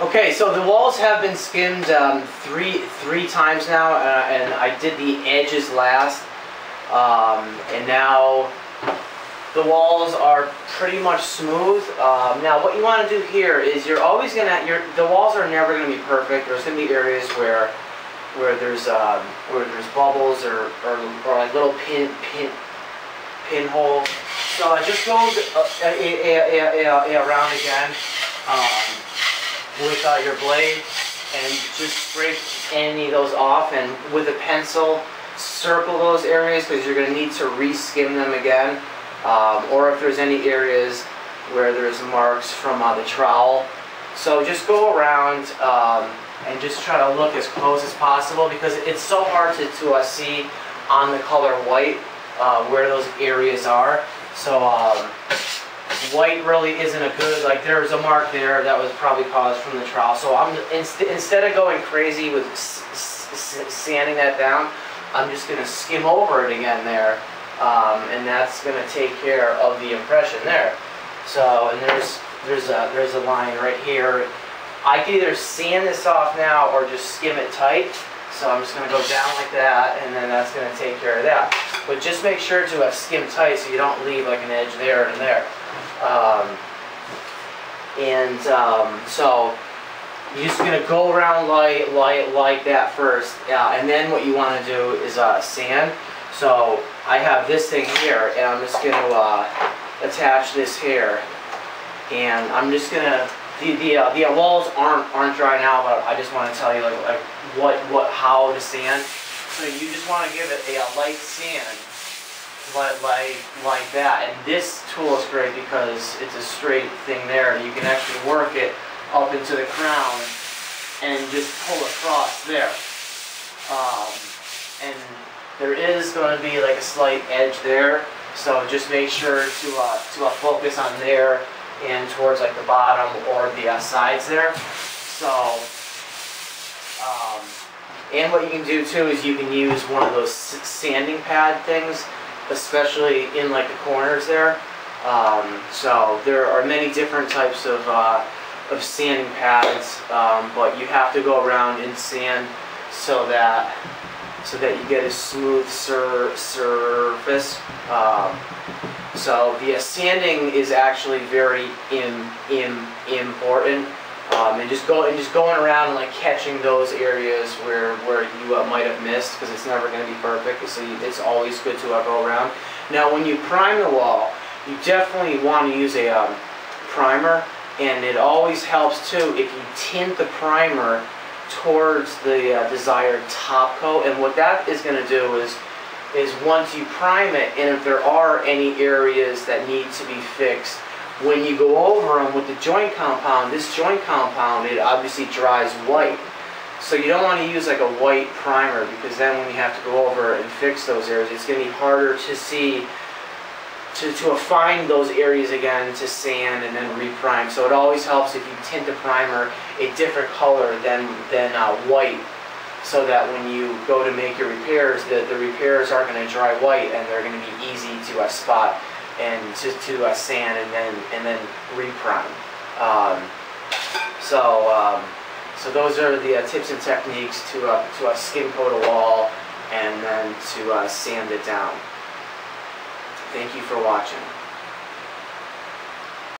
Okay, so the walls have been skimmed three times now, and I did the edges last, and now the walls are pretty much smooth. Now what you want to do here is the walls are never going to be perfect. There's going to be areas where there's bubbles or like little pinholes. So I just go around again with your blade and just scrape any of those off, and with a pencil circle those areas because you're going to need to re-skim them again, or if there's any areas where there's marks from the trowel. So just go around and just try to look as close as possible, because it's so hard to see on the color white where those areas are. So white really isn't a good, like there's a mark there that was probably caused from the trowel. So I'm instead of going crazy with sanding that down, I'm just going to skim over it again there, and that's going to take care of the impression there. So, and there's a line right here. I can either sand this off now or just skim it tight. So I'm just going to go down like that, and then that's going to take care of that. But just make sure to skim tight so you don't leave like an edge there and there. So you're just going to go around like that first, and then what you want to do is sand. So I have this thing here, and I'm just going to attach this here, and I'm just going to. The walls aren't dry now, but I just want to tell you how to sand. So you just want to give it a light sand, like that. And this tool is great because it's a straight thing there. You can actually work it up into the crown and just pull across there. And there is going to be like a slight edge there, so just make sure to focus on there and towards like the bottom or the sides there. So, and what you can do too is you can use one of those sanding pad things, especially in like the corners there. So there are many different types of sanding pads, but you have to go around and sand so that you get a smooth surface. So the sanding is actually very important, and just going around and like catching those areas where you might have missed, because it's never going to be perfect. So it's always good to go around. Now, when you prime the wall, you definitely want to use a primer, and it always helps too if you tint the primer towards the desired top coat. And what that is going to do is once you prime it, and if there are any areas that need to be fixed, when you go over them with the joint compound, this joint compound, it obviously dries white. So you don't want to use like a white primer, because then when you have to go over and fix those areas, it's going to be harder to see, to find those areas again to sand and then reprime. So it always helps if you tint the primer a different color than white, so that when you go to make your repairs, the repairs are going to dry white, and they're going to be easy to spot and to sand and then reprime. So those are the tips and techniques to skim coat a wall and then to sand it down. Thank you for watching.